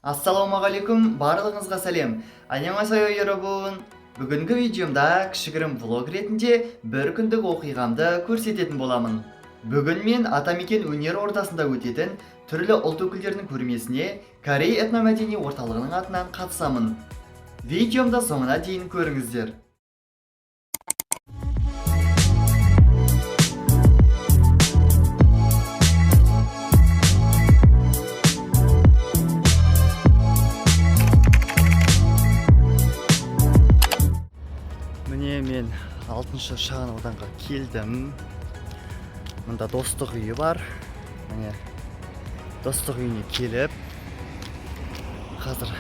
Ассалаумағалейкум, барлығыңызға сәлем. Аньяңасайо 여러분. Бүгінгі видеомда кішігірім влог ретінде бір күндік оқиғамды көрсететін боламын. Бүгін мен Атамекен өнер ордасында өтетін түрлі ұлт өкілдерінің көрмесіне Корей этномәдени орталығының атынан қатысамын. Видеомда соңына дейін көріңіздер. Мен 6-шы шағын ауданға келдім. Мұнда достық үйі бар. Міне достық үйіне келіп, қазір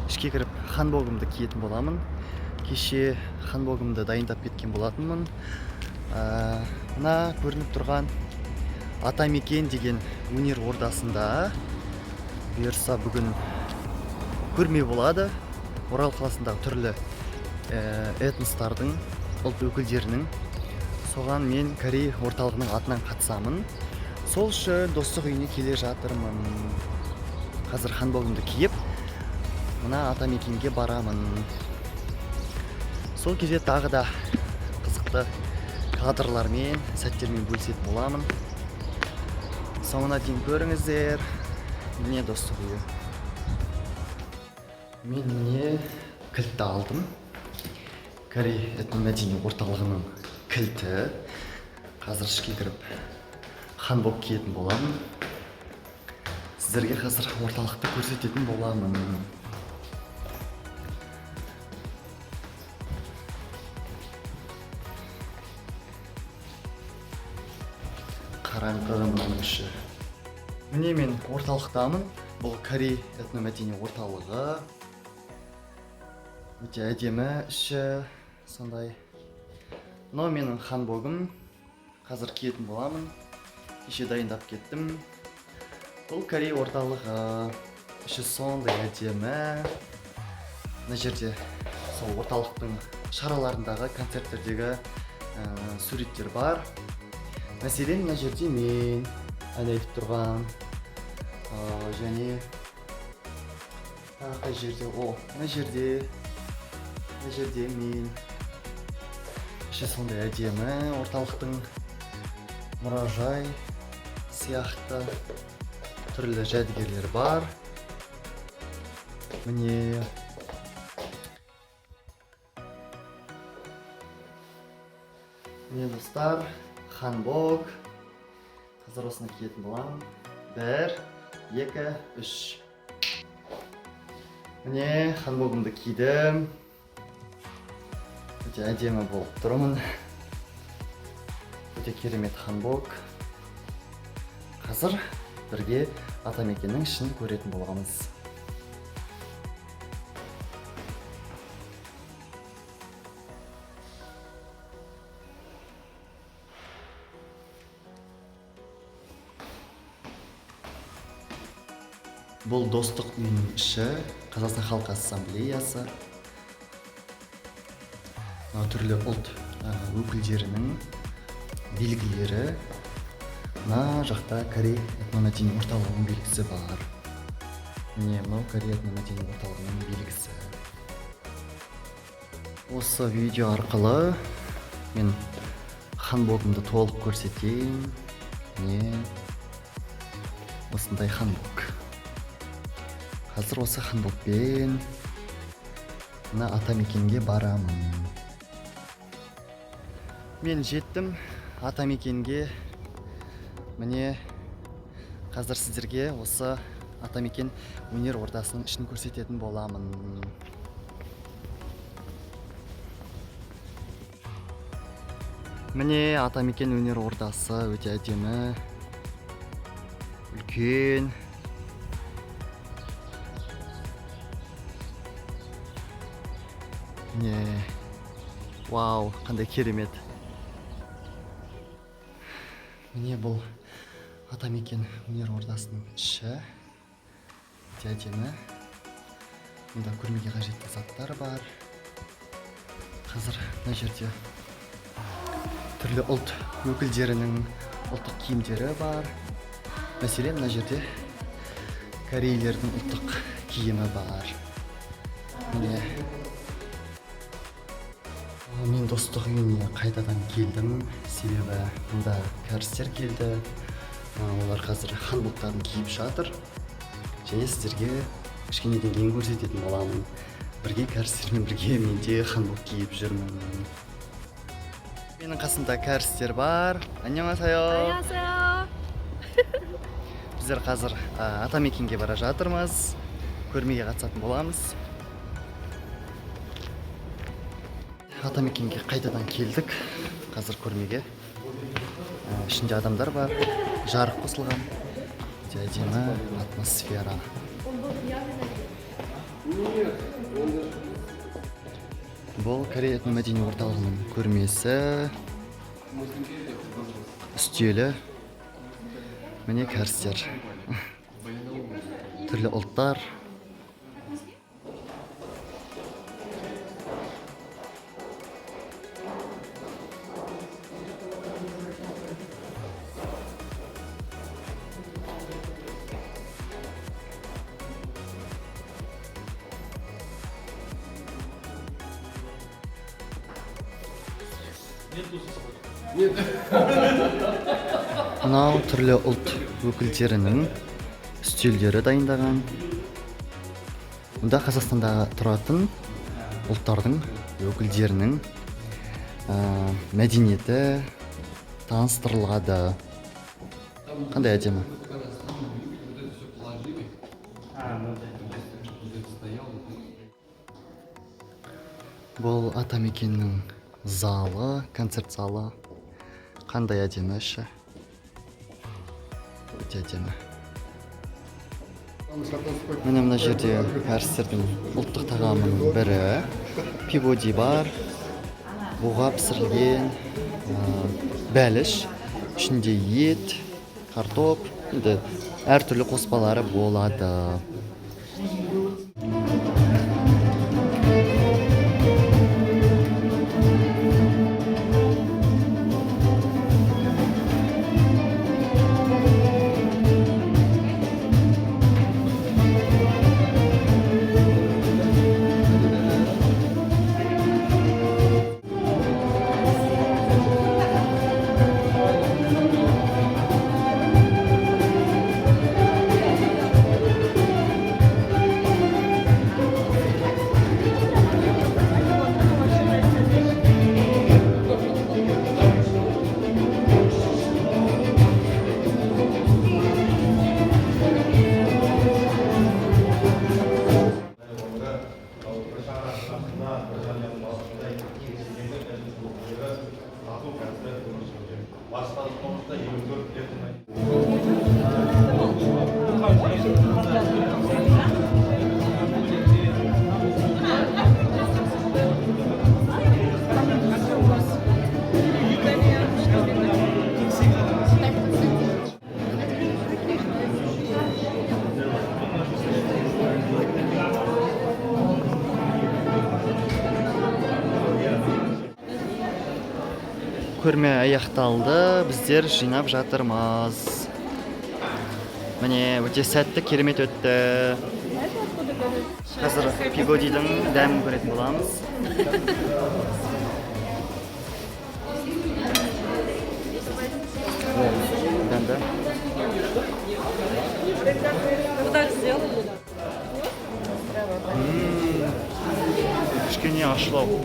ішке кіріп ханбогымды киетін боламын. Кеше ханбогымды дайындап кеткен болатынмын. Мына көрініп тұрған Атамекен деген өнер ордасында бұйырса бүгін көрме болады. Орал қаласындағы түрлі этностардың, ұлт өкілдерінің. Соған мен Корей орталығының атынан қатысамын. Сол үшін достық үйіне келе жатырмын. Қазір ханбогымды киіп, мына Атамекенге барамын. Сол кезде тағы да қызықты кадрлармен, сәттермен бөлісетін боламын. Соңына дейін көріңіздер. Міне достық үйі. Мен міне кілтті алдым. Корей этномәдени орталығының кілті. Қазір ішке кіріп ханбок киетін боламын. Сіздерге қазір орталықты көрсететін боламын. Қараңғы мынаның іші. Міне мен орталықтамын. Бұл Корей этномәдени орталығы. Өте әдемі іші. Сондай. Мынау менің ханбогым. Қазір киетін боламын. Кеше дайындап кеттім. Бұл Корей орталығы. Іші сондай әдемі. Мына жерде сол орталықтың шараларындағы, концерттердегі суреттер бар. Мәселен, мына жерде мен ән айтып тұрған. Және қай жерде? Мына жерде мен. Іші сондай әдемі, орталықтың мұражай сияқты түрлі жәдігерлер бар. Міне достар, ханбок. Қазір осыны киетін боламын. 1, 2, 3. Міне ханбогымды кидім. Өте әдемі болып тұрмын. Өте керемет ханбок. Қазір бірге Атамекеннің ішін көретін боламыз. Бұл достық үйінің іші, Қазақстан Халқы Ассамблеясы. Түрлі ұлт өкілдерінің белгілері. Мына жақта Корей этномәдени орталығының белгісі бар. Міне мынау Корей этномәдени орталығының белгісі. Осы видео арқылы мен ханбогымды толық көрсетейін. Міне осындай ханбок. Қазір осы ханбокпен мына Атамекенге барамын. Мен жеттім Атамекенге. Міне қазір сіздерге осы Атамекен өнер ордасының ішін көрсететін боламын. Міне Атамекен өнер ордасы өте әдемі. Үлкен. Міне вау, қандай керемет. Міне бұл Атамекен өнер ордасының іші. Өте әдемі. Мұнда көрмеге қажетті заттар бар. Қазір мына жерде түрлі ұлт өкілдерінің ұлттық киімдері бар. Мәселен, мына жерде Корейлердің ұлттық киімі бар. Міне. Мен достық үйіне қайтадан келдім. Себебі мұнда кәрістер келді. Олар қазір ханбоктарын киіп жатыр. Және сіздерге кішкенеден кейін көрсететін боламын. Бірге кәрістермен бірге мен де ханбок киіп жүрмін. Менің қасымда кәрістер бар. Ан녕하세요. 안녕하세요. Біздер қазір Атамекенге бара жатырмыз. Көрмеге қатысатын боламыз. Атамекенге қайтадан келдік. Қазір көрмеге. Ішінде адамдар бар. Жарық қосылған. Әдемі атмосфера. Бұл Корея мәдени орталығының көрмесі. Үстелі. Міне кәрістер. Түрлі ұлттар. Мынау түрлі ұлт өкілдерінің үстелдері дайындаған. Мұнда Қазақстанда тұратын ұлттардың өкілдерінің мәдениеті таныстырылады. Қандай әдемі? Бұл Атамекеннің залы, концерт залы. Қандай әдемі іші. Өте әдемі. Міне мына жерде кәрістердің ұлттық тағамының бірі. Пиводи бар. Буға пісірілген бәліш. Ішінде ет, картоп, әртүрлі қоспалары болады. Көрме аяқталды, біздер жинап жатырмыз. Міне, өте сәтті, керемет өтті. Қазір Пигодидің дәмін көретін боламыз. Дәмді. Кішкене ашылау.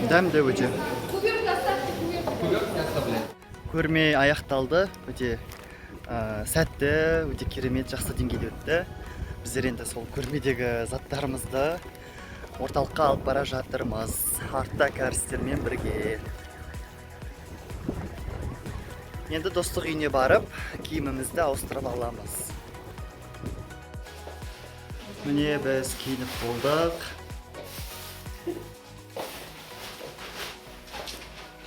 Дәмді өте. Көрме аяқталды. Өте сәтті, өте керемет, жақсы деңгейде өтті. Біздер енді сол көрмедегі заттарымызды орталыққа алып бара жатырмыз. Артта кәрістермен бірге. Енді достық үйіне барып, киімімізді ауыстырып аламыз. Міне біз киініп болдық.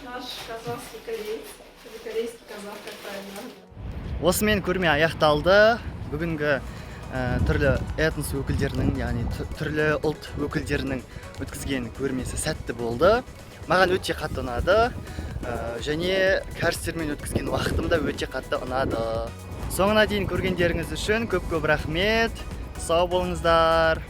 Наш казахский кореец, корейский казах, как правильно. Осымен көрме аяқталды. Бүгінгі түрлі этнос өкілдерінің, яғни түрлі ұлт өкілдерінің өткізген көрмесі сәтті болды. Маған өте қатты ұнады. Және кәрістермен өткізген уақытым да өте қатты ұнады. Соңына дейін көргендеріңіз үшін көп рахмет. Сау болыңыздар.